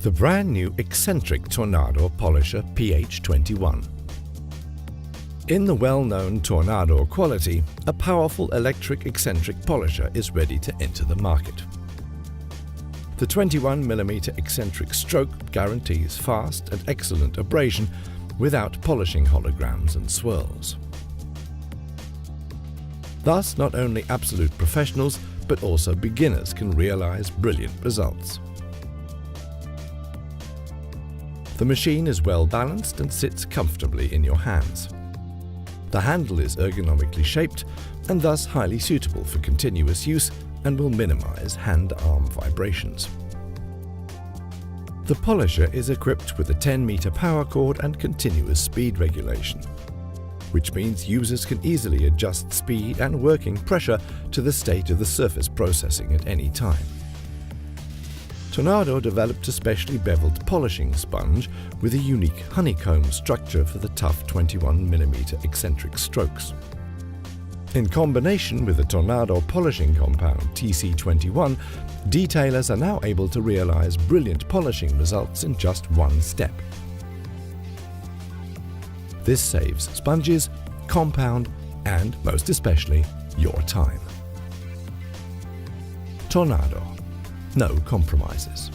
the brand new eccentric Tornador Polisher PH21. In the well-known Tornador quality, a powerful electric eccentric polisher is ready to enter the market. The 21mm eccentric stroke guarantees fast and excellent abrasion without polishing holograms and swirls. Thus, not only absolute professionals, but also beginners can realize brilliant results. The machine is well balanced and sits comfortably in your hands. The handle is ergonomically shaped and thus highly suitable for continuous use and will minimize hand-arm vibrations. The polisher is equipped with a 10-meter power cord and continuous speed regulation, which means users can easily adjust speed and working pressure to the state of the surface processing at any time. Tornador developed a specially beveled polishing sponge with a unique honeycomb structure for the tough 21mm eccentric strokes. In combination with the Tornador polishing compound TC21, detailers are now able to realize brilliant polishing results in just one step. This saves sponges, compound, and most especially, your time. Tornador. No compromises.